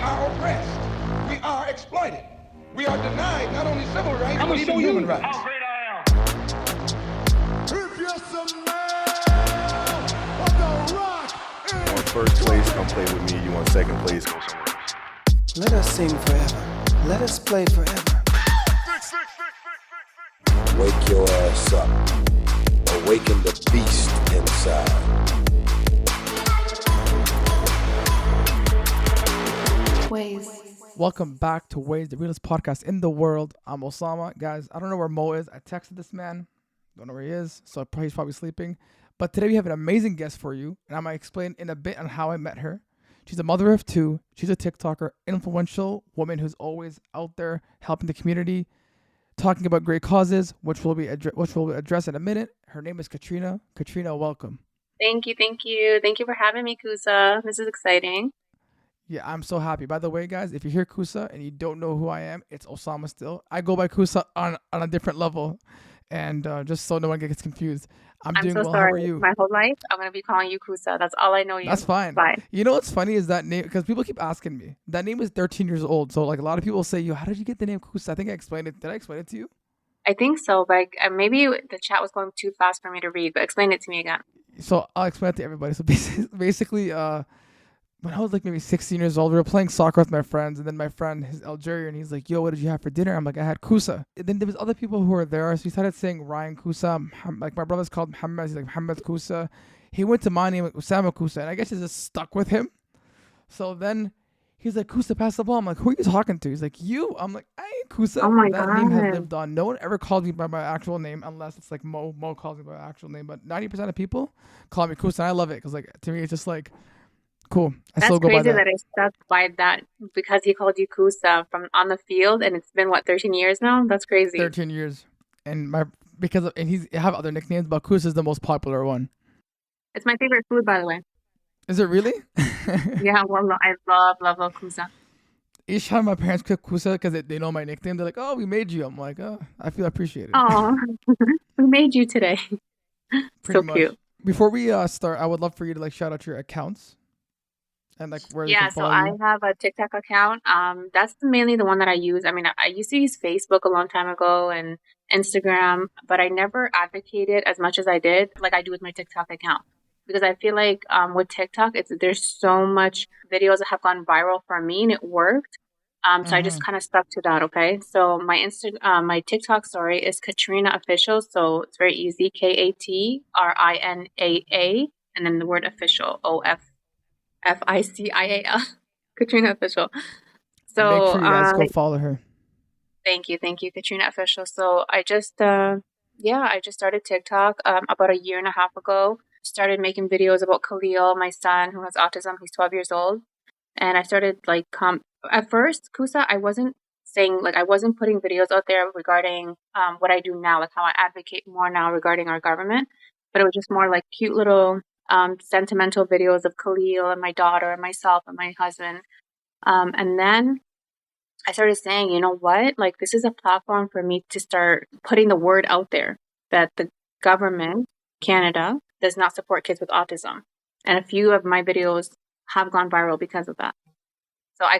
are oppressed. We are exploited. We are denied not only civil rights, but even human rights. How great I am. If you're some man on the rock, You want first place, come play with me. You want second place, go somewhere else. Let us sing forever. Let us play forever. Wake your ass up. Awaken the beast inside. Ways. Welcome back to Ways, the realest podcast in the world. I'm Osama. Guys, I don't know where Mo is. I texted this man. Don't know where he is, so he's probably sleeping. But today we have an amazing guest for you, and I'm going to explain in a bit on how I met her. She's a mother of two. She's a TikToker, influential woman who's always out there helping the community, talking about great causes, which we'll address in a minute. Her name is Katrina. Katrina, welcome. Thank you. Thank you for having me, Kusa. This is exciting. Yeah, I'm so happy. By the way, guys, if you hear Kusa and you don't know who I am, it's Osama still. I go by Kusa on a different level, and just so no one gets confused. I'm doing so well. sorry. How are you? My whole life, I'm going to be calling you Kusa. That's all I know you. That's fine. Bye. You know what's funny is that name, because people keep asking me. That name is 13 years old. So like a lot of people say, "Yo, how did you get the name Kusa?" I think I explained it. Did I explain it to you? I think so, but maybe the chat was going too fast for me to read, but explain it to me again. So I'll explain it to everybody. So basically, when I was like maybe 16 years old, we were playing soccer with my friends, and then my friend, he's Algerian, he's like, "Yo, what did you have for dinner?" I'm like, "I had Kusa." And then there was other people who were there, so he started saying Ryan Kusa. Like my brother's called Muhammad, he's like Muhammad Kusa. He went to my name, Osama Kusa, and I guess it just stuck with him. So then he's like, "Kusa, pass the ball." I'm like, "Who are you talking to?" He's like, "You." I'm like, "I ain't Kusa." Oh my that God. name has lived on. No one ever called me by my actual name unless it's like Mo. Mo calls me by my actual name, but 90% of people call me Kusa, and I love it because like to me it's just like cool. That's still go by crazy that. that I stuck by that because he called you Kusa from on the field, and it's been, 13 years now? That's crazy. 13 years. And he's have other nicknames, but Kusa is the most popular one. It's my favorite food, by the way. Is it really? Yeah, well, I love Kusa. Each time my parents cook Kusa because they know my nickname, they're like, "Oh, we made you." I'm like, "Oh, I feel appreciated." Oh, who made you today? Pretty So much. cute. Before we start, I would love for you to like shout out your accounts and like where they Yeah, can so follow I you. have a TikTok account. That's mainly the one that I use. I mean, I used to use Facebook a long time ago and Instagram, but I never advocated as much as I did, like I do with my TikTok account. Because I feel like with TikTok, there's so much videos that have gone viral for me and it worked. So I just kind of stuck to that. Okay. So my TikTok story is Katrina Official. So it's very easy. KATRINAA, and then the word official, OFFICIAL. Katrina Official. So Make sure you guys go follow her. Thank you, Katrina Official. So I just started TikTok about a year and a half ago. Started making videos about Khalil, my son who has autism. He's 12 years old, and I started like at first, Kusa, I wasn't putting videos out there regarding what I do now, like how I advocate more now regarding our government. But it was just more like cute little sentimental videos of Khalil and my daughter and myself and my husband. And then I started saying, you know what? Like, this is a platform for me to start putting the word out there that the government, Canada, does not support kids with autism. And a few of my videos have gone viral because of that. So I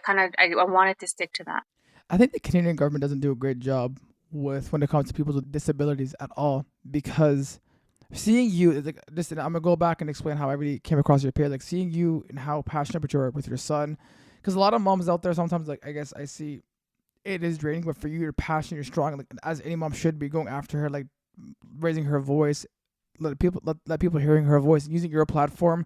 wanted to stick to that. I think the Canadian government doesn't do a great job when it comes to people with disabilities at all, because seeing you, like, listen, I'm gonna go back and explain how everybody came across your page. Like seeing you and how passionate you are with your son, because a lot of moms out there sometimes, like I guess I see, it is draining. But for you, you're passionate, you're strong, like as any mom should be, going after her, like raising her voice, let people hearing her voice, using your platform.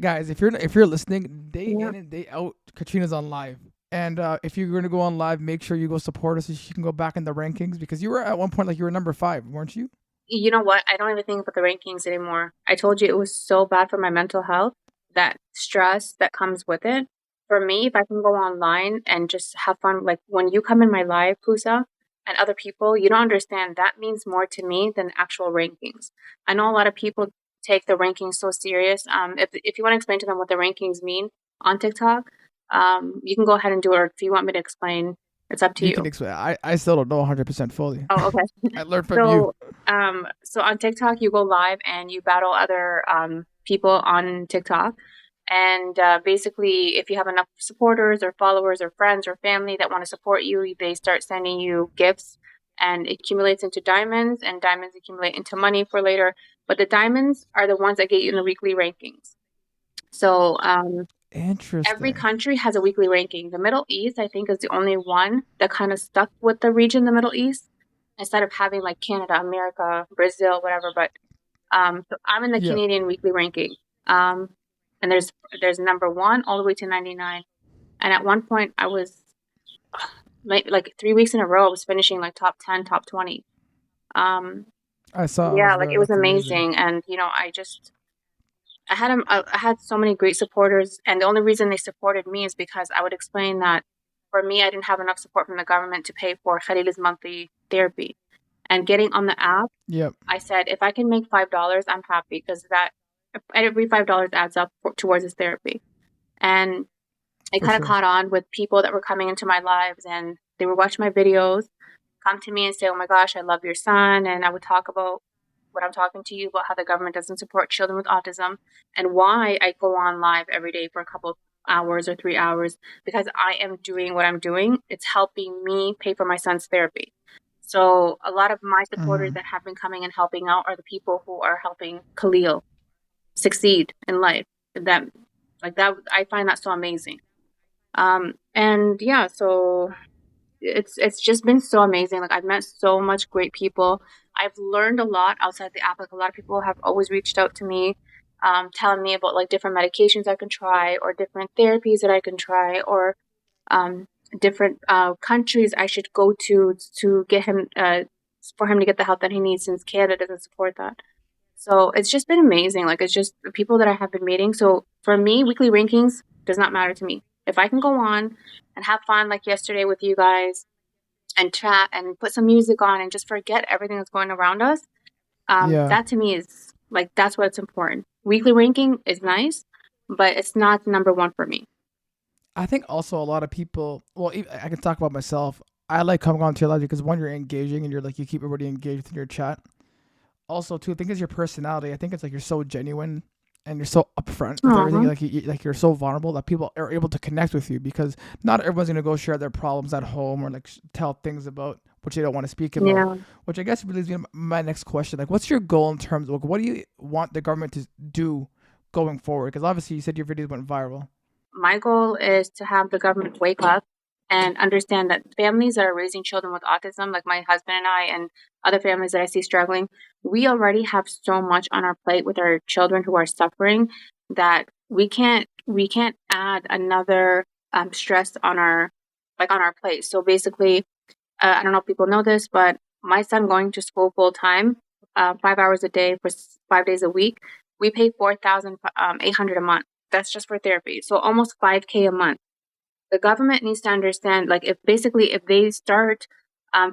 Guys, if you're listening, day in and day out, Katrina's on live. And if you're going to go on live, make sure you go support her so she can go back in the rankings, because you were at one point like you were number 5, weren't you? You know what? I don't even think about the rankings anymore. I told you it was so bad for my mental health, that stress that comes with it. For me, if I can go online and just have fun, like when you come in my live, Kusa, and other people, you don't understand. That means more to me than actual rankings. I know a lot of people take the rankings so serious. If you want to explain to them what the rankings mean on TikTok, you can go ahead and do it. Or if you want me to explain, it's up to you. You can explain. I still don't know 100% fully. Oh, okay. I learned from you. So on TikTok, you go live and you battle other people on TikTok. And basically, if you have enough supporters or followers or friends or family that want to support you, they start sending you gifts, and it accumulates into diamonds, and diamonds accumulate into money for later. But the diamonds are the ones that get you in the weekly rankings. So every Interesting. country has a weekly ranking. The Middle East, I think, is the only one that kind of stuck with the region, the Middle East, instead of having like Canada, America, Brazil, whatever. But so I'm in the Yep. Canadian weekly ranking. And there's number 1 all the way to 99. And at one point, I was like 3 weeks in a row, I was finishing like top 10, top 20. Um, I saw. I yeah, was like there. it was That's amazing. amazing. And I had so many great supporters, and the only reason they supported me is because I would explain that for me, I didn't have enough support from the government to pay for Khalil's monthly therapy. And getting on the app, Yep. I said, if I can make $5, I'm happy, because that every $5 adds up towards his therapy. And it For kind of sure. caught on with people that were coming into my lives, and they were watching my videos, come to me and say, "Oh my gosh, I love your son." And I would talk about what I'm talking to you about, how the government doesn't support children with autism, and why I go on live every day for a couple of hours or 3 hours, because I am doing what I'm doing. It's helping me pay for my son's therapy. So a lot of my supporters that have been coming and helping out are the people who are helping Khalil succeed in life. That like that I find that so amazing. And yeah, so it's just been so amazing. Like I've met so much great people. I've learned a lot outside the app. Like a lot of people have always reached out to me, telling me about like different medications I can try, or different therapies that I can try, or um, different countries I should go to get him for him to get the help that he needs, since Canada doesn't support that. So it's just been amazing. Like it's just the people that I have been meeting. So for me, weekly rankings does not matter to me. If I can go on and have fun like yesterday with you guys and chat and put some music on and just forget everything that's going around us, Yeah. that to me is like that's what's important. Weekly ranking is nice, but it's not number 1 for me. I think also a lot of people. Well, I can talk about myself. I like coming on to your live because one, you're engaging and you're like you keep everybody engaged in your chat. Also, two, I think it's your personality. I think it's like you're so genuine and you're so upfront with everything. Aww. Like like you're so vulnerable that people are able to connect with you because not everyone's gonna go share their problems at home or like tell things about which they don't want to speak about. Yeah. Which I guess leads me to my next question. Like, what's your goal in terms of like, what do you want the government to do going forward? Because obviously you said your videos went viral. My goal is to have the government wake up and understand that families that are raising children with autism, like my husband and I, and other families that I see struggling, we already have so much on our plate with our children who are suffering that we can't add another stress on our plate. So basically, I don't know if people know this, but my son going to school full time, 5 hours a day for 5 days a week, we pay 4,800 a month. That's just for therapy. So almost 5K a month. The government needs to understand, like, if they start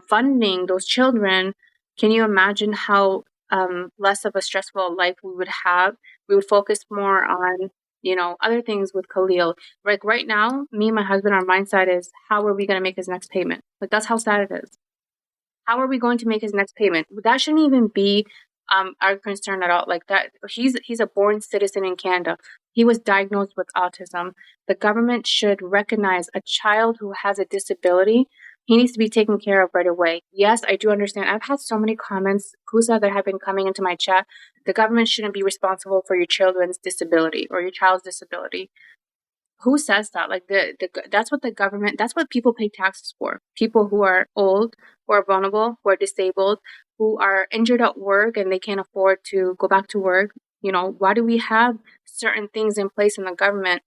funding those children, can you imagine how less of a stressful life we would have? We would focus more on, other things with Khalil. Like right now, me and my husband, our mindset is, how are we going to make his next payment? Like that's how sad it is. How are we going to make his next payment? That shouldn't even be our concern at all. Like that, he's a born citizen in Canada. He was diagnosed with autism. The government should recognize a child who has a disability. He needs to be taken care of right away. Yes, I do understand. I've had so many comments, Kusa, that have been coming into my chat. The government shouldn't be responsible for your children's disability or your child's disability. Who says that? Like that's what the government, that's what people pay taxes for. People who are old, who are vulnerable, who are disabled, who are injured at work and they can't afford to go back to work. Why do we have certain things in place in the government?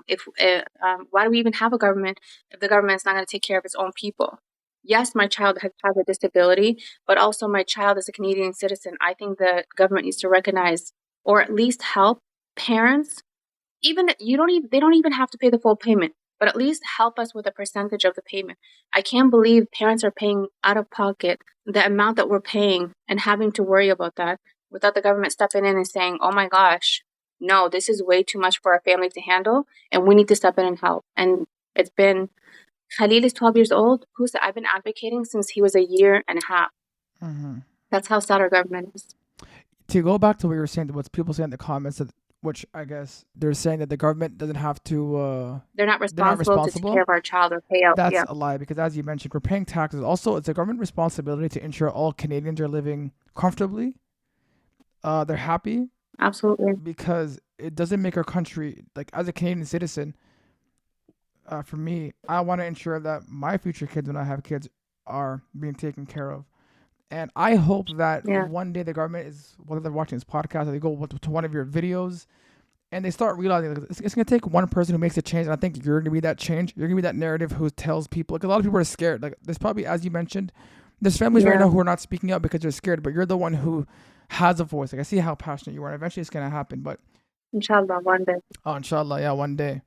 If Why do we even have a government if the government is not going to take care of its own people? Yes, my child has a disability, but also my child is a Canadian citizen. I think the government needs to recognize or at least help parents. Even they don't even have to pay the full payment, but at least help us with a percentage of the payment. I can't believe parents are paying out of pocket the amount that we're paying and having to worry about that without the government stepping in and saying, oh my gosh, no, this is way too much for our family to handle and we need to step in and help. And it's been, Khalil is 12 years old. I've been advocating since he was a year and a half. Mm-hmm. That's how sad our government is. To go back to what you were saying, what people say in the comments, that which I guess they're saying that the government doesn't have to. They're not They're not responsible to take care responsible. of our child or pay out. That's Yeah, a lie because, as you mentioned, we're paying taxes. Also, it's a government responsibility to ensure all Canadians are living comfortably. They're happy absolutely. because it doesn't make our country, like, as a Canadian citizen. For me, I want to ensure that my future kids, when I have kids, are being taken care of. And I hope that Yeah, one day the government is, whether they're watching this podcast or they go to one of your videos and they start realizing like, it's going to take one person who makes a change. And I think you're going to be that change. You're going to be that narrative who tells people, because a lot of people are scared. Like, there's probably, as you mentioned, there's families right yeah. now who are not speaking up because they're scared, but you're the one who has a voice. Like, I see how passionate you are. And eventually it's going to happen. But, Inshallah, one day. oh, inshallah, yeah, one day.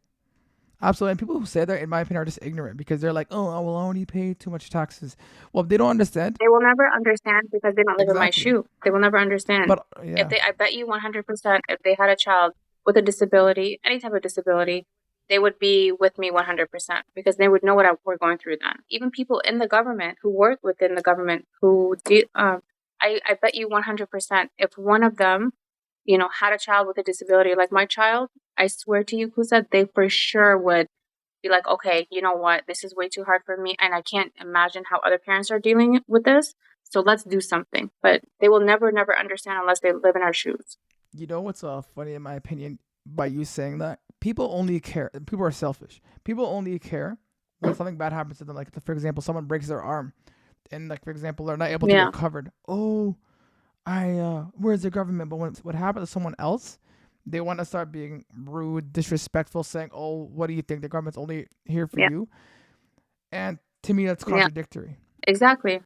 Absolutely. And people who say that, in my opinion, are just ignorant because they're like, oh, I will only pay too much taxes. Well, they don't understand. They will never understand because they don't live in my Exactly. shoe. They will never understand. But, If yeah, they, I bet you 100%, if they had a child with a disability, any type of disability, they would be with me 100% because they would know what we're going through then. Even people in the government who work within the government who do, I bet you 100%, if one of them, had a child with a disability like my child, I swear to you, Kusa, they for sure would be like, okay, you know what? This is way too hard for me. And I can't imagine how other parents are dealing with this. So let's do something. But they will never, never understand unless they live in our shoes. you know what's funny in my opinion by you saying that? People only care. People are selfish. People only care when something bad happens to them. Like, for example, someone breaks their arm and, like, for example, they're not able to Yeah. get covered. Oh, where's the government? But when what happens to someone else, they want to start being rude, disrespectful, saying, "Oh, what do you think? The government's only here for Yeah. you." And to me, that's Yeah. contradictory. Exactly.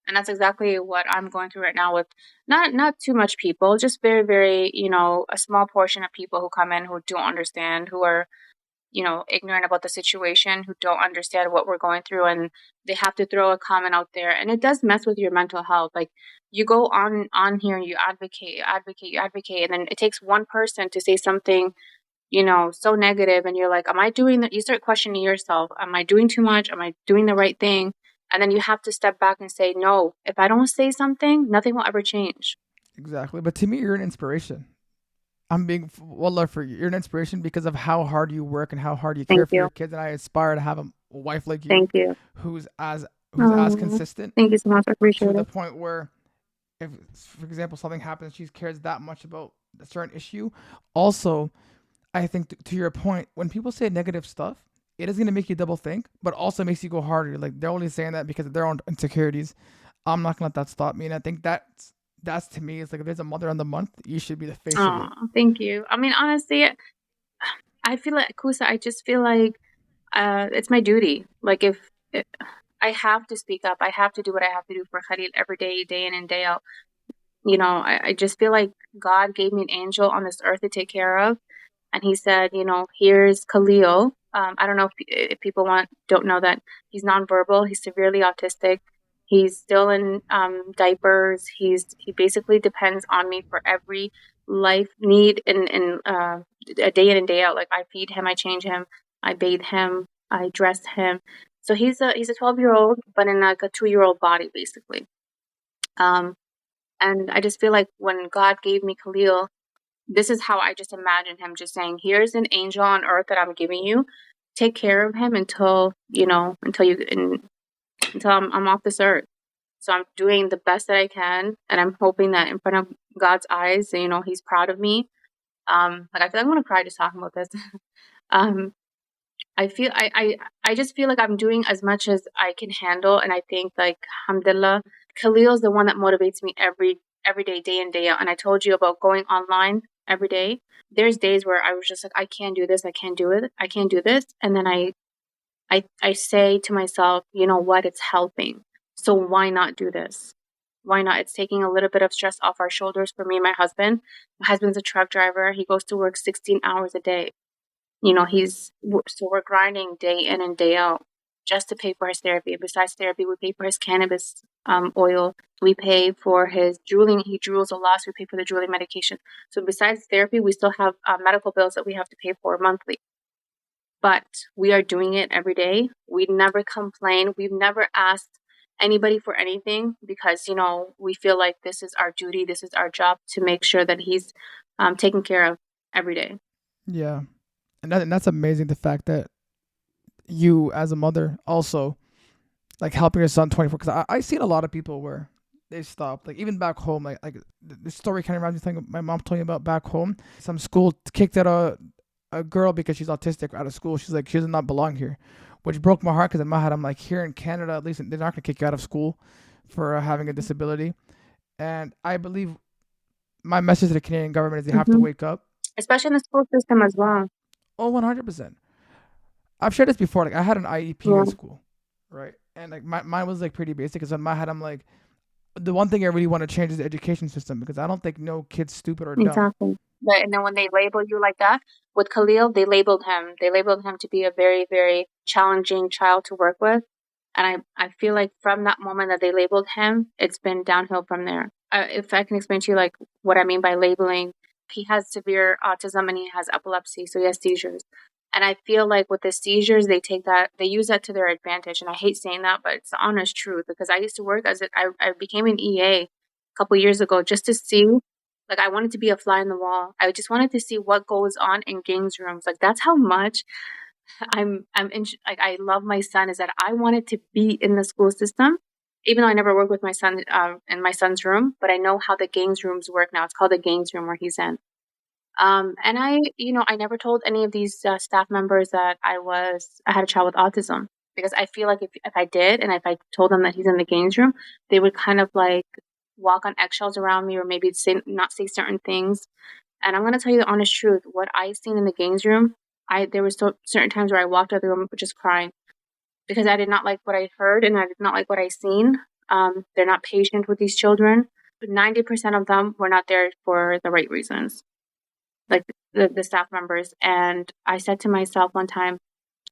And that's exactly what I'm going through right now with not too much people, just very, very, a small portion of people who come in who don't understand, who are, ignorant about the situation, who don't understand what we're going through, and they have to throw a comment out there. And it does mess with your mental health. Like, you go on here and you advocate, and then it takes one person to say something, so negative, and you're like, am I doing that? You start questioning yourself. Am I doing too much? Am I doing the right thing? And then you have to step back and say, no, if I don't say something, nothing will ever change. Exactly. But to me, you're an inspiration. I'm being wallah for you. You're an inspiration because of how hard you work and how hard you care Thank for your you. kids. And I aspire to have a wife like you Thank you. who's as Aw, consistent thank you so much. I to appreciate the it. point where, if, for example, something happens, she cares that much about a certain issue. Also, I think to your point, when people say negative stuff, it is going to make you double think, but also makes you go harder. Like, they're only saying that because of their own insecurities. I'm not going to let that stop me. And I think that's to me, it's like, if there's a mother on the month, you should be the face of it. Oh, thank you. I mean, honestly, I feel like, Kusa, I just feel like it's my duty. Like, if I have to speak up, I have to do what I have to do for Khalil every day, day in and day out. I just feel like God gave me an angel on this earth to take care of. And he said, here's Khalil. I don't know if people don't know that he's nonverbal. He's severely autistic. He's still in diapers. He basically depends on me for every life need in a day in and day out. Like, I feed him, I change him, I bathe him, I dress him. So he's a 12-year-old, but in like a 2-year-old body, basically. And I just feel like when God gave me Khalil, this is how I just imagine him, just saying, here's an angel on earth that I'm giving you. Take care of him until I'm off this earth. So I'm doing the best that I can, and I'm hoping that in front of God's eyes, he's proud of me. Like, I feel like I'm gonna cry just talking about this. um, I just feel like I'm doing as much as I can handle, and I think, like, alhamdulillah, Khalil is the one that motivates me every day, day in, day out. And I told you about going online every day. There's days where I was just like, I can't do this, I can't do it, I can't do this, and then I say to myself, you know what, it's helping. So why not do this? Why not? It's taking a little bit of stress off our shoulders for me and my husband. My husband's a truck driver. He goes to work 16 hours a day. So we're grinding day in and day out just to pay for his therapy. Besides therapy, we pay for his cannabis oil. We pay for his drooling. He drools a lot, so we pay for the drooling medication. So besides therapy, we still have medical bills that we have to pay for monthly. But we are doing it every day. We never complain. We've never asked anybody for anything because, we feel like this is our duty. This is our job to make sure that he's taken care of every day. Yeah. And that's amazing, the fact that you as a mother also like helping your son 24, because I seen a lot of people where they stopped, like even back home, like the story kind of reminds me of my mom told me about back home. Some school kicked out a girl because she's autistic out of school. She's like, she does not belong here, which broke my heart, because in my head I'm like, here in Canada at least they're not gonna kick you out of school for having a disability. And I believe my message to the Canadian government is they have to wake up. Especially in the school system as well. Oh, 100%. I've shared this before. Like I had an IEP Yeah. in school, right? And like mine was like pretty basic. Because in my head, I'm like, the one thing I really want to change is the education system, because I don't think no kid's stupid or dumb. Exactly. But, and then when they label you like that, with Khalil, they labeled him. They labeled him to be a very, very challenging child to work with. And I feel like from that moment that they labeled him, it's been downhill from there. If I can explain to you like what I mean by labeling, he has severe autism and he has epilepsy, so he has seizures. And I feel like with the seizures, they use that to their advantage. And I hate saying that, but it's the honest truth, because I used to work I became an EA a couple years ago just to see, like I wanted to be a fly in the wall. I just wanted to see what goes on in gangs rooms. Like that's how much like I love my son, is that I wanted to be in the school system, even though I never worked with my son in my son's room, but I know how the gangs rooms work now. It's called the gangs room where he's in. And I never told any of these staff members that I had a child with autism, because I feel like if I did, and if I told them that he's in the games room, they would kind of like walk on eggshells around me, or maybe not say certain things. And I'm gonna tell you the honest truth. What I seen in the games room, there was certain times where I walked out of the room just crying, because I did not like what I heard and I did not like what I seen. They're not patient with these children. 90% of them were not there for the right reasons, like the staff members. And I said to myself one time,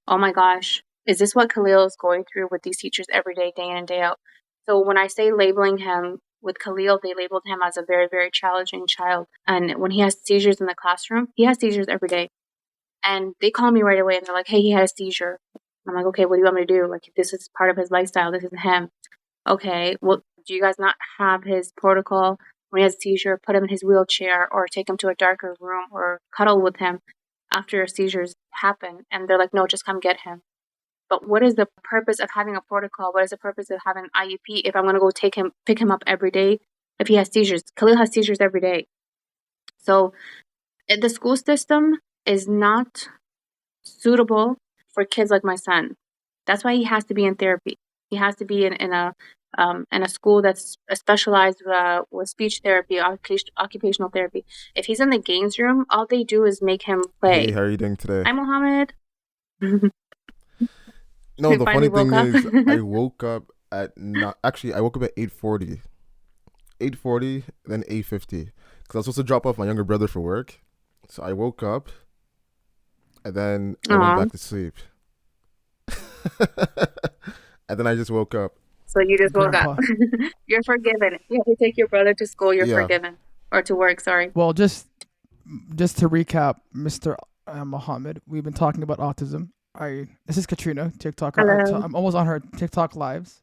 oh my gosh, is this what Khalil is going through with these teachers every day, day in and day out? So when I say labeling him, with Khalil, they labeled him as a very, very challenging child. And when he has seizures in the classroom, he has seizures every day. And they call me right away and they're like, hey, he had a seizure. I'm like, okay, what do you want me to do? Like, this is part of his lifestyle. This is him. Okay, well, do you guys not have his protocol? When he has a seizure, put him in his wheelchair or take him to a darker room or cuddle with him after seizures happen. And they're like, no, just come get him. But what is the purpose of having a protocol? What is the purpose of having an IEP if I'm going to go pick him up every day if he has seizures? Khalil has seizures every day. So the school system is not suitable for kids like my son. That's why he has to be in therapy. He has to be in a school that's specialized with speech therapy, occupational therapy. If he's in the games room, all they do is make him play. Hey, how are you doing today? Hi, Mohammed. No, the funny thing up. is, I woke up at I woke up at 8:40, then 8:50, because I was supposed to drop off my younger brother for work. So I woke up, and then I went back to sleep, and then I just woke up. So you just woke Grandpa. up. You're forgiven. You have to take your brother to school. You're Yeah. forgiven, or to work. Sorry. Well, just to recap, Mr. Mohammed, we've been talking about autism. This is Katrina, TikToker. Hello. I'm almost on her TikTok lives.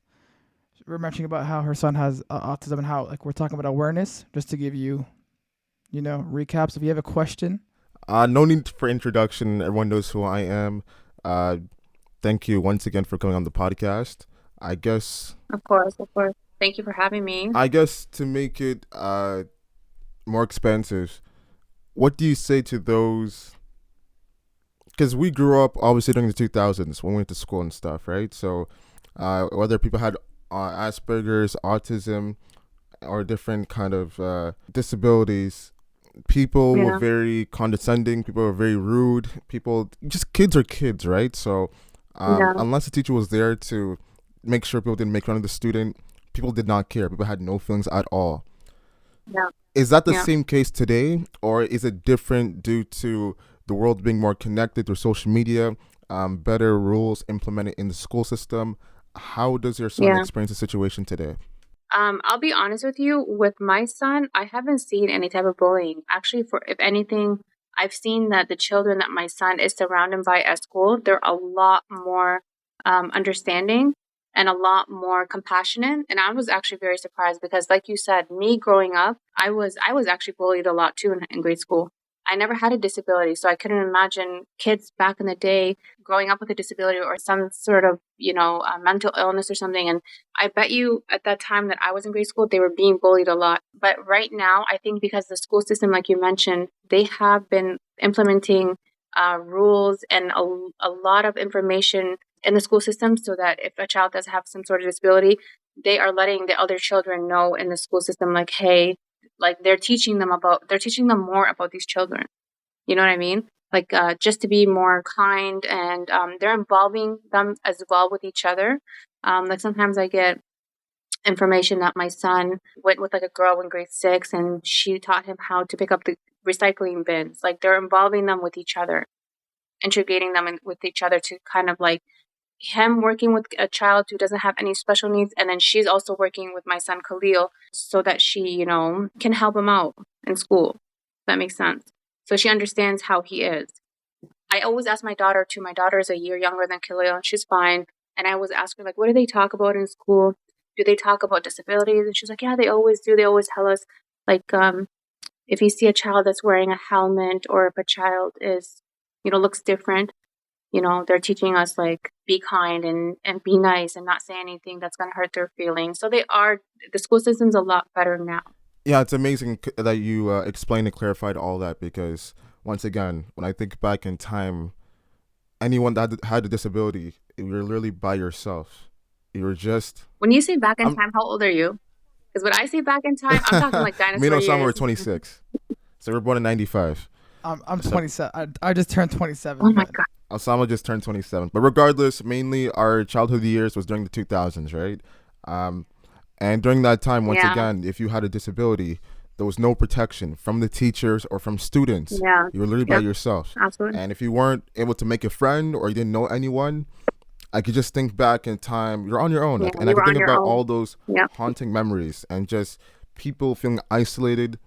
We're mentioning about how her son has autism, and how like we're talking about awareness, just to give you, recaps. If you have a question, No need for introduction. Everyone knows who I am. Thank you once again for coming on the podcast. I guess. Of course. Thank you for having me. I guess to make it more expensive, what do you say to those? Because we grew up obviously during the 2000s when we went to school and stuff, right? So whether people had Asperger's, autism, or different kind of disabilities, people were very condescending. People were very rude. Kids are kids, right? So unless the teacher was there to make sure people didn't make fun of the student, people did not care. People had no feelings at all. Yeah. Is that the same case today, or is it different due to the world being more connected through social media, better rules implemented in the school system? How does your son experience the situation today? I'll be honest with you. With my son, I haven't seen any type of bullying. Actually, if anything, I've seen that the children that my son is surrounded by at school, they're a lot more understanding and a lot more compassionate. And I was actually very surprised because, like you said, me growing up, I was actually bullied a lot too in grade school. I never had a disability, so I couldn't imagine kids back in the day growing up with a disability or some sort of, mental illness or something. And I bet you at that time that I was in grade school, they were being bullied a lot. But right now, I think because the school system, like you mentioned, they have been implementing rules and a lot of information in the school system so that if a child does have some sort of disability, they are letting the other children know in the school system, like, hey, like they're teaching them more about these children. You know what I mean? Like just to be more kind, and they're involving them as well with each other. Like sometimes I get information that my son went with like a girl in grade 6 and she taught him how to pick up the recycling bins. Like they're involving them with each other, integrating them with each other to kind of like him working with a child who doesn't have any special needs, and then she's also working with my son Khalil so that she, can help him out in school. If that makes sense. So she understands how he is. I always ask my daughter too. My daughter is a year younger than Khalil, and she's fine. And I always ask her, like, what do they talk about in school? Do they talk about disabilities? And she's like, yeah, they always do. They always tell us, like, if you see a child that's wearing a helmet, or if a child is, looks different, they're teaching us like be kind and be nice and not say anything that's going to hurt their feelings. So the school system's a lot better now. Yeah, it's amazing that you explained and clarified all that, because once again, when I think back in time, anyone that had a disability, you were literally by yourself. You were just... When you say back in time, how old are you? Because when I say back in time, I'm talking like dinosaur Me and Osama years. were 26. So we were born in 95. I'm 27. I just turned 27. Oh my God. Osama just turned 27. But regardless, mainly our childhood years was during the 2000s, right? And during that time, once again, if you had a disability, there was no protection from the teachers or from students. Yeah. You were literally by yourself. Absolutely. And if you weren't able to make a friend or you didn't know anyone, I could just think back in time, you're on your own. Yeah, And I could think about all those Yeah. haunting memories and just people feeling isolated,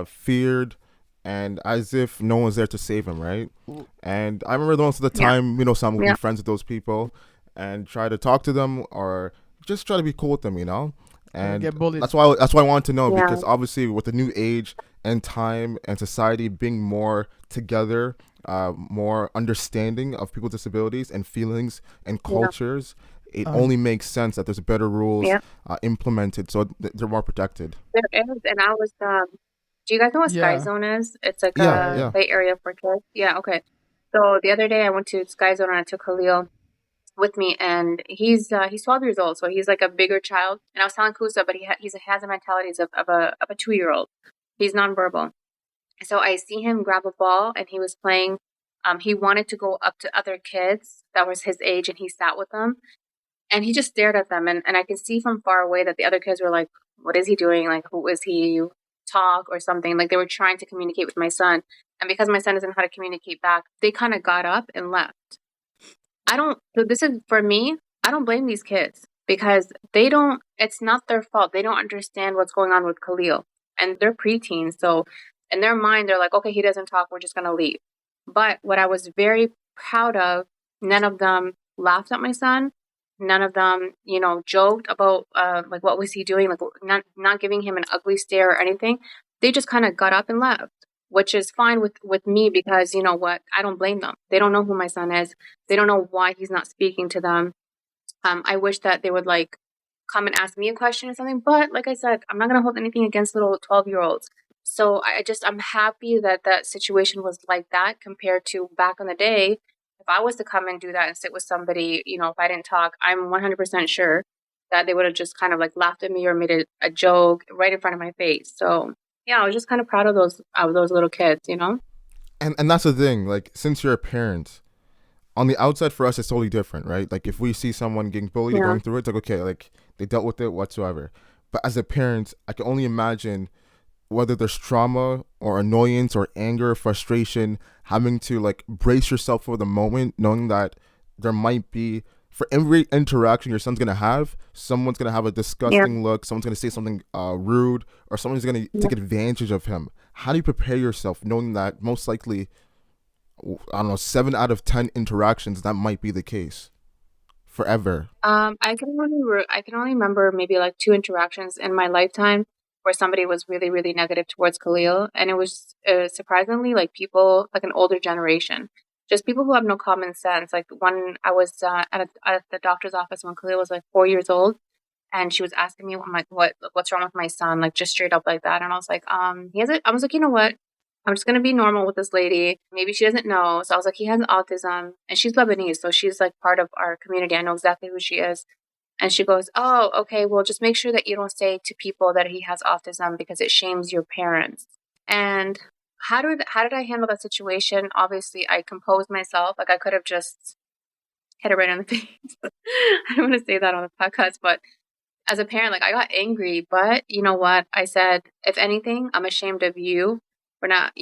feared, and as if no one's there to save him, right? And I remember most of the time, some would be friends with those people and try to talk to them or just try to be cool with them, And get bullied. that's why I wanted to know, because obviously with the new age and time and society being more together, more understanding of people's disabilities and feelings and cultures, it only makes sense that there's better rules implemented so they're more protected. There is, and I was do you guys know what Sky Zone is? It's like a play area for kids. Yeah, okay. So the other day I went to Sky Zone and I took Khalil with me, and he's 12 years old, so he's like a bigger child. And I was telling Kusa, but he has the mentalities of a 2-year-old. He's nonverbal. So I see him grab a ball, and he was playing. He wanted to go up to other kids that was his age, and he sat with them. And he just stared at them, and I can see from far away that the other kids were like, what is he doing? Like, who is he? Talk or something. Like they were trying to communicate with my son. And because my son doesn't know how to communicate back, they kind of got up and left. This is for me, I don't blame these kids because it's not their fault. They don't understand what's going on with Khalil. And they're preteens. So in their mind, they're like, okay, he doesn't talk. We're just going to leave. But what I was very proud of, none of them laughed at my son. None of them, joked about like what was he doing, like not giving him an ugly stare or anything. They just kind of got up and left, which is fine with me because you know what, I don't blame them. They don't know who my son is. They don't know why he's not speaking to them. I wish that they would like come and ask me a question or something. But like I said, I'm not gonna hold anything against little 12-year-olds. So I'm happy that that situation was like that compared to back in the day. If I was to come and do that and sit with somebody, if I didn't talk, I'm 100% sure that they would have just kind of like laughed at me or made a joke right in front of my face. So yeah, I was just kind of proud of those little kids, And that's the thing, like since you're a parent, on the outside for us it's totally different, right? Like if we see someone getting bullied or going through it, it's like okay, like they dealt with it whatsoever. But as a parent, I can only imagine whether there's trauma or annoyance or anger or frustration, having to like brace yourself for the moment, knowing that there might be, for every interaction your son's going to have, someone's going to have a disgusting look, someone's going to say something rude, or someone's going to take advantage of him. How do you prepare yourself knowing that most likely, I don't know, 7 out of 10 interactions, that might be the case forever? I can only remember maybe like 2 interactions in my lifetime. where somebody was really, really negative towards Khalil. And it was surprisingly like people, like an older generation, just people who have no common sense. Like when I was at the doctor's office when Khalil was like 4 years old, and she was asking me, I'm like, what's wrong with my son? Like just straight up like that. And I was like, he has it. I was like, you know what? I'm just gonna be normal with this lady. Maybe she doesn't know. So I was like, he has autism, and she's Lebanese, so she's like part of our community. I know exactly who she is. And she goes, oh, okay, well, just make sure that you don't say to people that he has autism because it shames your parents. And how did I handle that situation? Obviously, I composed myself. Like I could have just hit her right in the face. I don't want to say that on the podcast, but as a parent, like I got angry. But you know what? I said, if anything, I'm ashamed of you for not,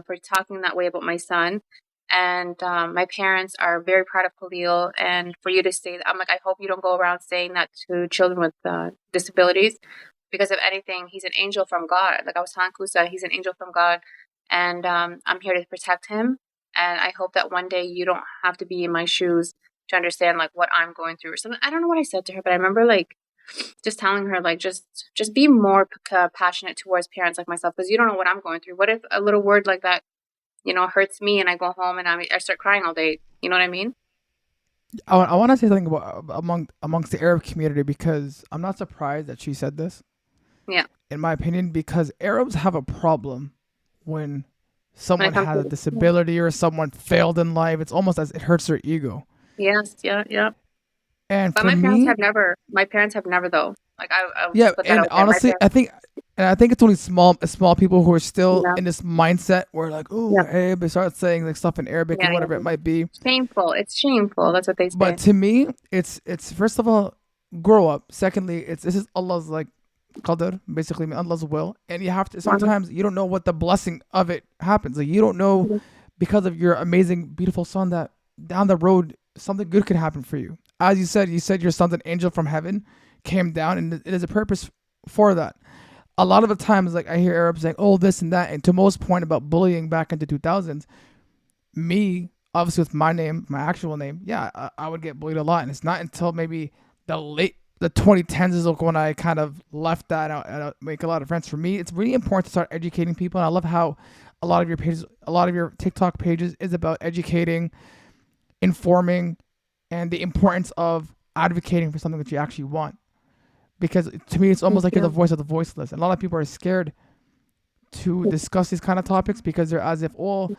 for talking that way about my son. And my parents are very proud of Khalil. And for you to say that, I'm like, I hope you don't go around saying that to children with disabilities, because if anything, he's an angel from God. Like I was telling Kusa, he's an angel from God, and I'm here to protect him. And I hope that one day you don't have to be in my shoes to understand like what I'm going through or something. I don't know what I said to her, but I remember like just telling her like just be more passionate towards parents like myself, because you don't know what I'm going through. What if a little word like that hurts me, and I go home and I start crying all day? You know what I mean? I want to say something about amongst the Arab community, because I'm not surprised that she said this. Yeah. In my opinion, because Arabs have a problem when someone comes has a to- disability or someone failed in life. It's almost as it hurts their ego. Yes. Yeah. And But for my me, parents have never though. Like I'll yeah, just put that and out there. My honestly, parents, I think it's only small people who are still yeah, in this mindset where like, oh, yeah, Arab, they start saying like stuff in Arabic yeah, or whatever yeah. it might be. Shameful. It's shameful. That's what they But say. to me, it's first of all, grow up. Secondly, this is Allah's like qadr, basically Allah's will, and you have to sometimes you don't know what the blessing of it happens. Like you don't know because of your amazing, beautiful son that down the road something good could happen for you. As you said your son's an angel from heaven, came down, and it is a purpose for that. A lot of the times, like I hear Arabs saying, "Oh, this and that," and to most point about bullying back into 2000s, me obviously with my name, my actual name, yeah, I would get bullied a lot, and it's not until maybe the 2010s is when I kind of left that out and make a lot of friends. For me, it's really important to start educating people, and I love how a lot of your pages, a lot of your TikTok pages is about educating, informing, and the importance of advocating for something that you actually want. Because to me, it's almost like you're the voice of the voiceless. And a lot of people are scared to discuss these kind of topics because they're as if, oh,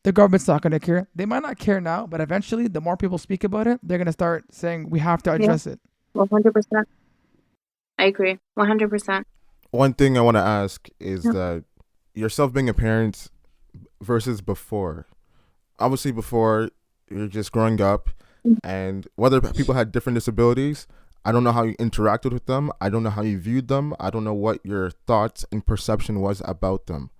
the government's not going to care. They might not care now, but eventually, the more people speak about it, they're going to start saying we have to address it. 100%. I agree. 100%. One thing I want to ask is that yourself being a parent versus before. Obviously, before you're just growing up, and whether people had different disabilities, I don't know how you interacted with them. I don't know how you viewed them. I don't know what your thoughts and perception was about them.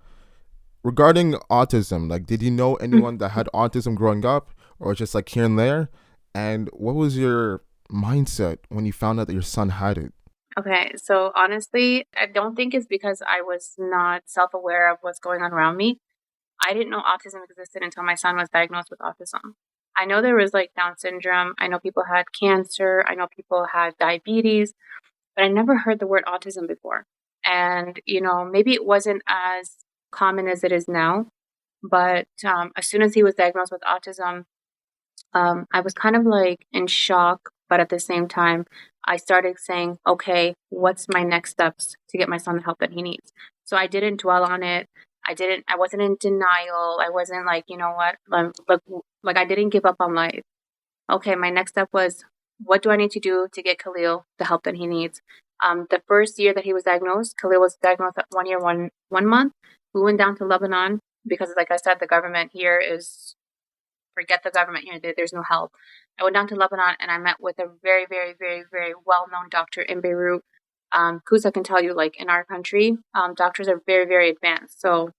Regarding autism, like, did you know anyone that had autism growing up, or just like here and there? And what was your mindset when you found out that your son had it? Okay, so honestly, I don't think it's because I was not self-aware of what's going on around me. I didn't know autism existed until my son was diagnosed with autism. I know there was like Down syndrome. I know people had cancer. I know people had diabetes, but I never heard the word autism before. And, maybe it wasn't as common as it is now, but as soon as he was diagnosed with autism, I was kind of like in shock, but at the same time, I started saying, okay, what's my next steps to get my son the help that he needs? So I didn't dwell on it. I wasn't in denial. I wasn't like, you know what, like I didn't give up on life. Okay, my next step was, what do I need to do to get Khalil the help that he needs? The first year that he was diagnosed, Khalil was diagnosed at 1 year, one month. We went down to Lebanon because, like I said, the government here is, forget the government here. There's no help. I went down to Lebanon and I met with a very, very, very, very well-known doctor in Beirut. Kusa can tell you, like in our country, doctors are very, very advanced. So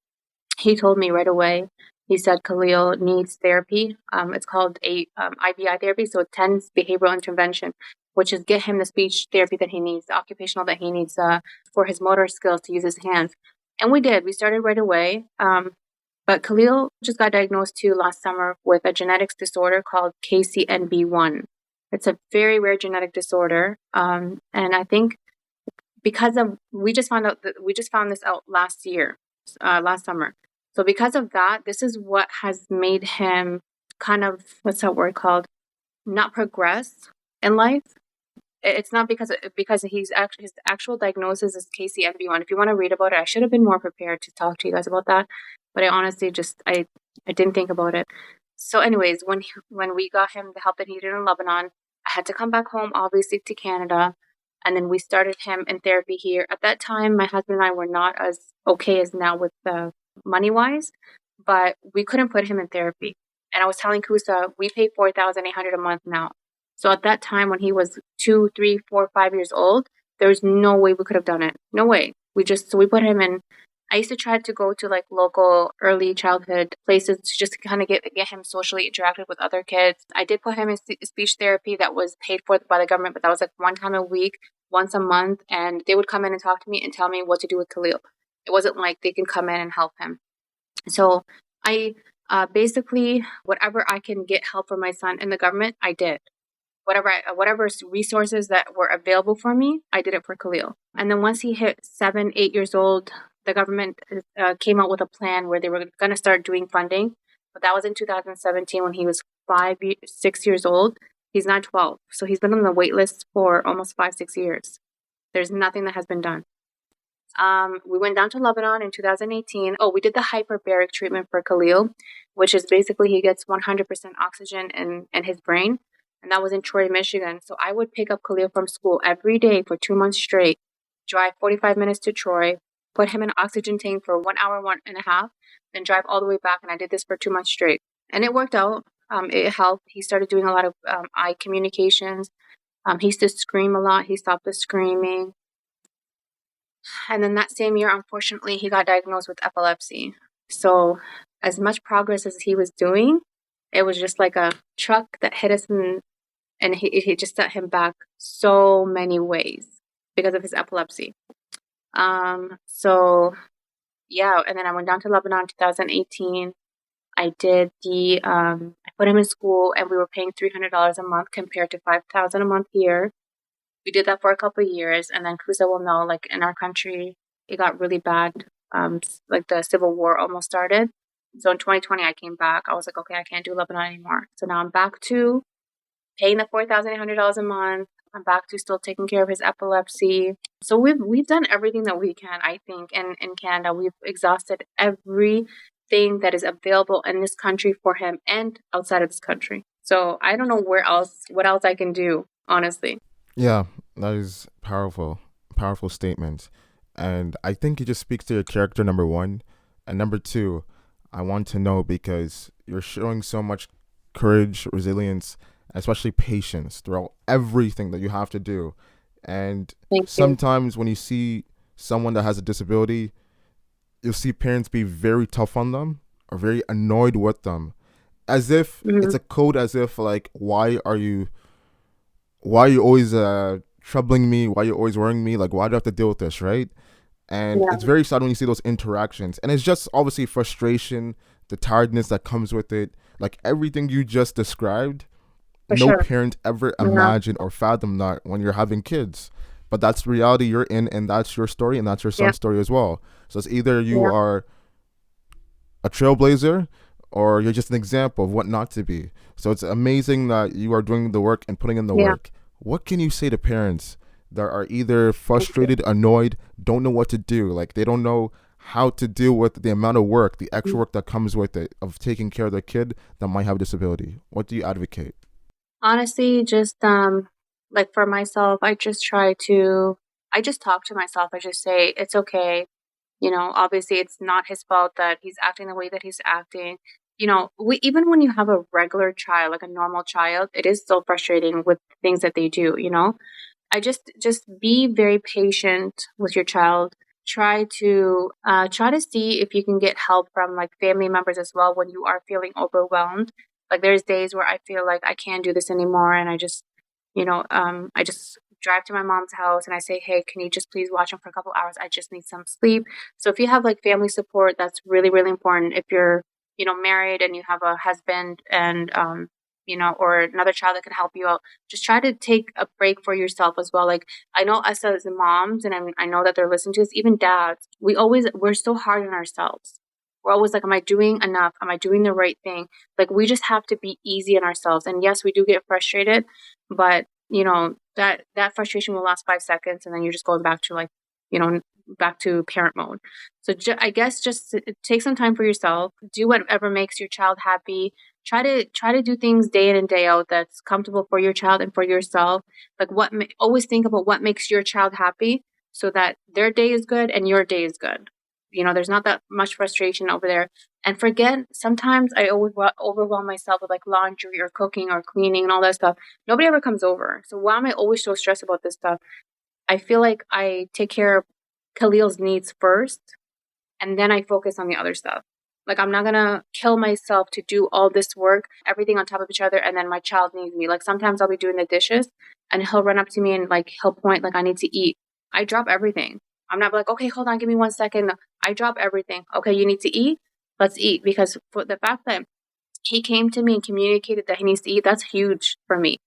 he told me right away. He said Khalil needs therapy. It's called IBI therapy, so intense behavioral intervention, which is get him the speech therapy that he needs, the occupational that he needs for his motor skills to use his hands. And we did. We started right away. But Khalil just got diagnosed too last summer with a genetics disorder called KCNB1. It's a very rare genetic disorder. And I think because of we just found this out last year, last summer. So because of that, this is what has made him kind of, what's that word called, not progress in life. It's not because he's actually, his actual diagnosis is KCMB1. If you want to read about it, I should have been more prepared to talk to you guys about that, but I honestly just I didn't think about it. So, anyways, when we got him the help that he needed in Lebanon, I had to come back home, obviously, to Canada, and then we started him in therapy here. At that time, my husband and I were not as okay as now with the money wise, but we couldn't put him in therapy. And I was telling Kusa, we pay $4,800 a month now. So at that time, when he was 2, 3, 4, 5 years old, there was no way we could have done it. No way. So we put him in. I used to try to go to like local early childhood places to just kind of get him socially interacted with other kids. I did put him in speech therapy that was paid for by the government, but that was like one time a week, once a month, and they would come in and talk to me and tell me what to do with Khalil. It wasn't like they can come in and help him. So I basically, whatever I can get help for my son in the government, I did. Whatever resources that were available for me, I did it for Khalil. And then once he hit 7, 8 years old, the government came out with a plan where they were going to start doing funding. But that was in 2017 when he was 5, 6 years old. He's now 12. So he's been on the wait list for almost 5, 6 years. There's nothing that has been done. We went down to Lebanon in 2018. Oh, we did the hyperbaric treatment for Khalil, which is basically he gets 100% oxygen in his brain. And that was in Troy, Michigan. So I would pick up Khalil from school every day for 2 months straight, drive 45 minutes to Troy, put him in an oxygen tank for 1 hour, 1.5, then drive all the way back. And I did this for 2 months straight. And it worked out. It helped. He started doing a lot of eye communications. He used to scream a lot. He stopped the screaming. And then that same year, unfortunately, he got diagnosed with epilepsy. So as much progress as he was doing, it was just like a truck that hit us and he just set him back so many ways because of his epilepsy. So yeah, and then I went down to Lebanon in 2018. I put him in school and we were paying $300 a month compared to $5,000 a month here. We did that for a couple of years, and then Kusa will know, like in our country, it got really bad. Like the civil war almost started. So in 2020, I came back. I was like, okay, I can't do Lebanon anymore. So now I'm back to paying the $4,800 a month. I'm back to still taking care of his epilepsy. So we've done everything that we can, I think, in Canada. We've exhausted everything that is available in this country for him and outside of this country. So I don't know what else I can do, honestly. Yeah, that is powerful statement. And I think it just speaks to your character, number one. And number two, I want to know because you're showing so much courage, resilience, especially patience throughout everything that you have to do. And sometimes when you see someone that has a disability, you'll see parents be very tough on them or very annoyed with them. As if it's a code, as if like, why are you always troubling me? Why are you always worrying me? Like, why do I have to deal with this, right? And it's very sad when you see those interactions. And it's just obviously frustration, the tiredness that comes with it. Like everything you just described, parent ever imagined or fathom that when you're having kids. But that's the reality you're in, and that's your story, and that's your son's story as well. So it's either you are a trailblazer or you're just an example of what not to be. So it's amazing that you are doing the work and putting in the work. What can you say to parents that are either frustrated, annoyed, don't know what to do? Like they don't know how to deal with the amount of work, the extra work that comes with it of taking care of their kid that might have a disability. What do you advocate? Honestly, just like for myself, I just talk to myself. I just say, it's okay. You know, obviously it's not his fault that he's acting the way that he's acting. You know, even when you have a regular child, like a normal child, it is still frustrating with things that they do, you know? I just be very patient with your child. Try to see if you can get help from like family members as well when you are feeling overwhelmed. Like there's days where I feel like I can't do this anymore, and I just, I just drive to my mom's house and I say, hey, can you just please watch him for a couple hours? I just need some sleep. So if you have like family support, that's really, really important. If you're, married and you have a husband and, or another child that can help you out. Just try to take a break for yourself as well. Like, I know us as moms, and I know that they're listening to us, even dads, we're so hard on ourselves. We're always like, am I doing enough? Am I doing the right thing? Like, we just have to be easy on ourselves. And yes, we do get frustrated, but that frustration will last 5 seconds, and then you're just going back to back to parent mode. So I guess just take some time for yourself. Do whatever makes your child happy. Try to do things day in and day out that's comfortable for your child and for yourself. Like, always think about what makes your child happy, so that their day is good and your day is good. There's not that much frustration over there. And forget, sometimes I always overwhelm myself with like laundry or cooking or cleaning and all that stuff. Nobody ever comes over. So why am I always so stressed about this stuff? I feel like I take care of Khalil's needs first, and then I focus on the other stuff. Like, I'm not gonna kill myself to do all this work, everything on top of each other, and then my child needs me. Like, sometimes I'll be doing the dishes, and he'll run up to me and like he'll point like I need to eat. I drop everything. I'm not like, okay, hold on, give me 1 second. No, I drop everything. Okay, you need to eat? Let's eat. Because for the fact that he came to me and communicated that he needs to eat, that's huge for me.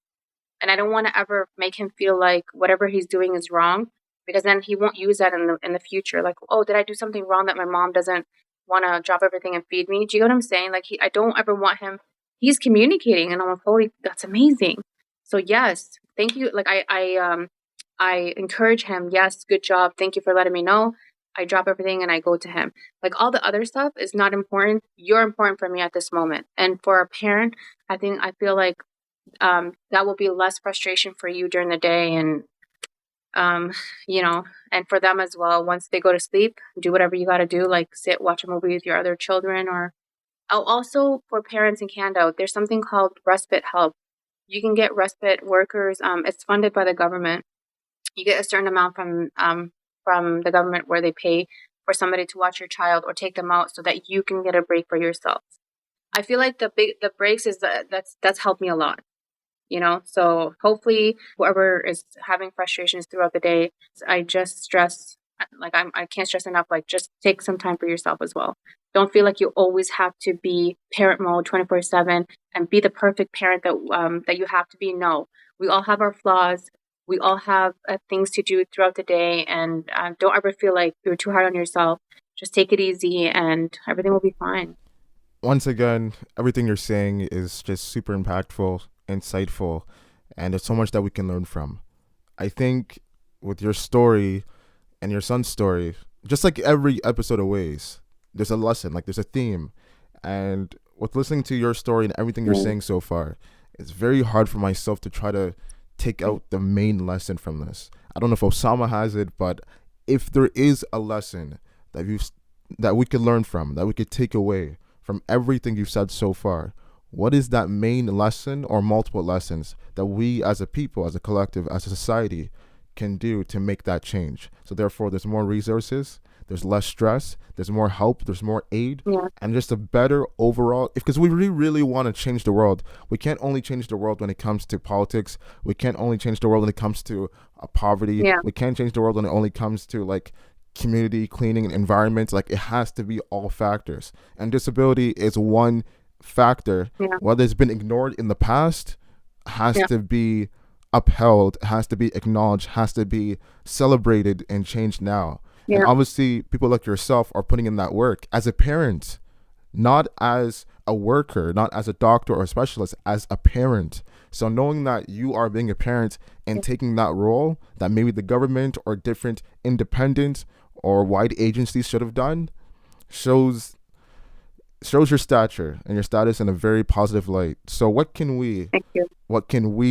And I don't want to ever make him feel like whatever he's doing is wrong, because then he won't use that in the future. Like, oh, did I do something wrong that my mom doesn't want to drop everything and feed me? Do you know what I'm saying? Like, I don't ever want him. He's communicating, and I'm like, holy, that's amazing. So yes, thank you. Like, I encourage him. Yes, good job. Thank you for letting me know. I drop everything and I go to him. Like, all the other stuff is not important. You're important for me at this moment. And for a parent, I feel like that will be less frustration for you during the day, and and for them as well. Once they go to sleep, do whatever you got to do, like sit, watch a movie with your other children. Or also, for parents in Canada, there's something called respite help. You can get respite workers. It's funded by the government. You get a certain amount from the government, where they pay for somebody to watch your child or take them out so that you can get a break for yourself. I feel like the breaks is that's helped me a lot. So hopefully whoever is having frustrations throughout the day, I just stress, like, I can't stress enough, like, just take some time for yourself as well. Don't feel like you always have to be parent mode 24/7 and be the perfect parent that you have to be. No, we all have our flaws. We all have things to do throughout the day, and don't ever feel like you're too hard on yourself. Just take it easy, and everything will be fine. Once again, everything you're saying is just super impactful, insightful, and there's so much that we can learn from. I think with your story and your son's story, just like every episode of Ways, there's a lesson, like there's a theme. And with listening to your story and everything you're saying so far, it's very hard for myself to try to take out the main lesson from this. I don't know if Osama has it, but if there is a lesson that we could learn from, that we could take away from everything you've said so far, what is that main lesson or multiple lessons that we as a people, as a collective, as a society can do to make that change? So therefore, there's more resources, there's less stress, there's more help, there's more aid, and just a better overall, because we really want to change the world. We can't only change the world when it comes to politics. We can't only change the world when it comes to poverty. We can't change the world when it only comes to like community cleaning and environment. Like, it has to be all factors, and disability is one factor. Whether it's been ignored in the past, has to be upheld, has to be acknowledged, has to be celebrated and changed now. And obviously people like yourself are putting in that work as a parent, not as a worker, not as a doctor or a specialist, as a parent. So knowing that you are being a parent and taking that role that maybe the government or different independent or wide agencies should have done, shows your stature and your status in a very positive light. So what can we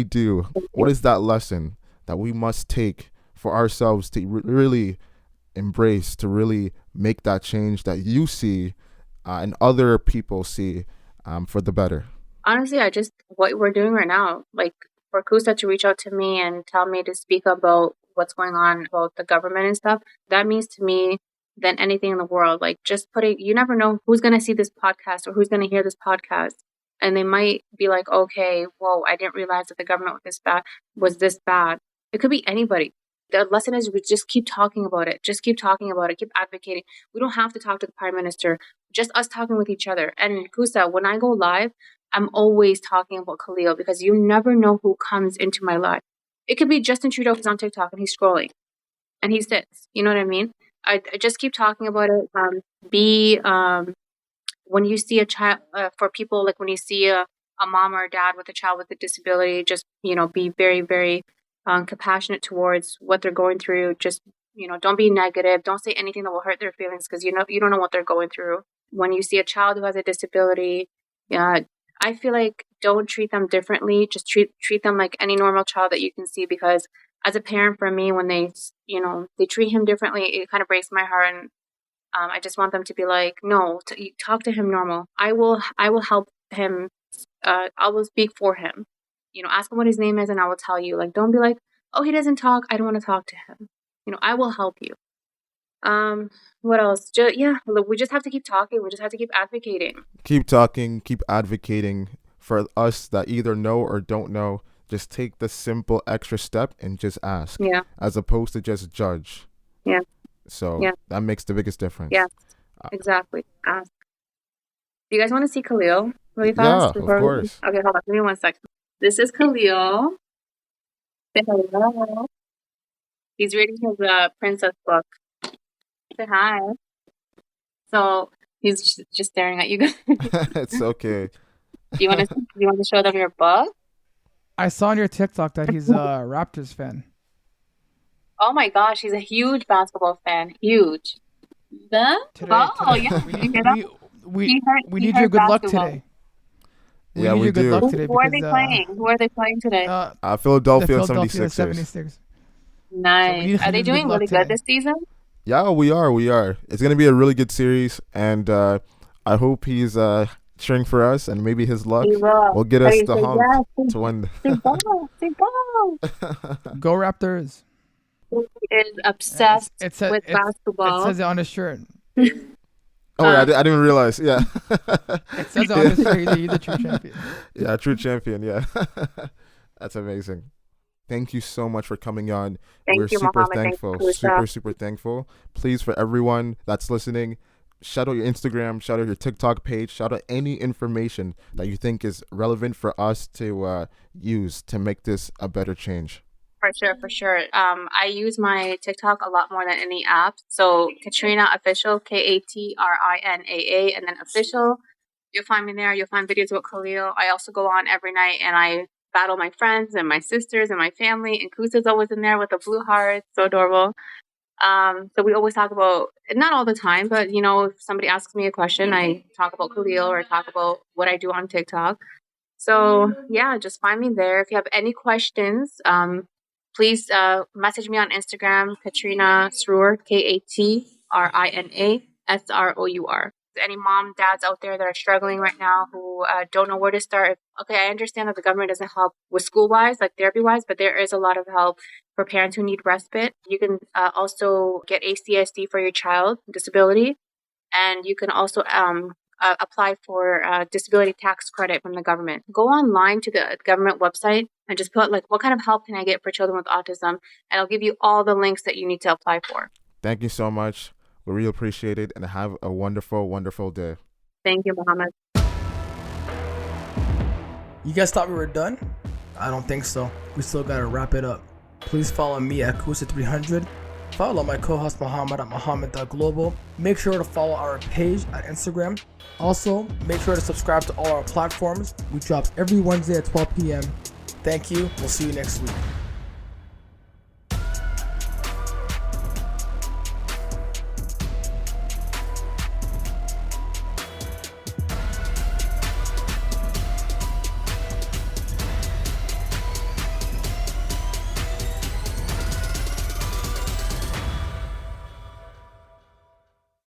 do? What is that lesson that we must take for ourselves to really embrace, to really make that change that you see and other people see for the better? Honestly, what we're doing right now, like, for Kusa to reach out to me and tell me to speak about what's going on about the government and stuff, that means to me than anything in the world. Like, just you never know who's going to see this podcast or who's going to hear this podcast. And they might be like, okay, whoa, I didn't realize that the government was this bad. It could be anybody. The lesson is, we just keep talking about it. Just keep talking about it. Keep advocating. We don't have to talk to the Prime Minister. Just us talking with each other. And Kusa, when I go live, I'm always talking about Khalil because you never know who comes into my life. It could be Justin Trudeau who's on TikTok and he's scrolling and he sits. You know what I mean? I just keep talking about it. When you see a child, for people, like when you see a mom or a dad with a child with a disability, just, be very, very compassionate towards what they're going through. Just, don't be negative. Don't say anything that will hurt their feelings because, you don't know what they're going through. When you see a child who has a disability, I feel like don't treat them differently. Just treat them like any normal child that you can see, because as a parent, for me, when they treat him differently, it kind of breaks my heart. And I just want them to be like, no, talk to him normal. I will help him. I will speak for him. Ask him what his name is and I will tell you. Like, don't be like, oh, he doesn't talk, I don't want to talk to him. I will help you. What else? Look, we just have to keep talking. We just have to keep advocating. Keep talking, keep advocating. For us that either know or don't know, just take the simple extra step and just ask. Yeah. As opposed to just judge. Yeah. So yeah. that makes the biggest difference. Yeah, exactly. Ask. Do you guys want to see Khalil really fast? Yeah, of course. Okay, hold on. Give me 1 second. This is Khalil. Say hello. He's reading his princess book. Say hi. So he's just staring at you guys. It's okay. Do you want to show them your book? I saw on your TikTok that he's a Raptors fan. Oh my gosh, he's a huge basketball fan. Huge. Today. Yeah. We need your good luck today. We need your good luck today. Who are they playing? Who are they playing today? Philadelphia the 76ers. Nice. So are they doing really good this season? Yeah, we are. It's going to be a really good series, and I hope he's cheering for us, and maybe his luck will get us the hump to win. Say ball. Go Raptors. He is obsessed with basketball. It says it on his shirt. I didn't realize. Yeah. It says it on his shirt. He's a true champion. Yeah, true champion. Yeah. That's amazing. Thank you so much for coming on. We're super thankful. Super thankful. Please, for everyone that's listening, shout out your Instagram, shout out your TikTok page, shout out any information that you think is relevant for us to use to make this a better change. For sure. I use my TikTok a lot more than any app. So Katrina Official, Katrinaa, and then Official. You'll find me there. You'll find videos about Khalil. I also go on every night and I battle my friends and my sisters and my family. And Kusa's always in there with a blue heart. So adorable. So we always talk about, not all the time, but if somebody asks me a question, I talk about Khalil or talk about what I do on TikTok. So yeah, just find me there. If you have any questions, please message me on Instagram, Katrina Srour, KatrinASrour. Any mom, dads out there that are struggling right now who don't know where to start. Okay, I understand that the government doesn't help with school-wise, like therapy-wise, but there is a lot of help for parents who need respite. You can also get ACSD for your child, disability, and you can also apply for disability tax credit from the government. Go online to the government website and just put what kind of help can I get for children with autism, and I'll give you all the links that you need to apply for. Thank you so much. We really appreciate it, and have a wonderful, wonderful day. Thank you, Mohammed. You guys thought we were done? I don't think so. We still gotta wrap it up. Please follow me at Kusa300. Follow my co-host Mohammed at Mohammed.global. Make sure to follow our page at Instagram. Also, make sure to subscribe to all our platforms. We drop every Wednesday at 12 p.m. Thank you. We'll see you next week.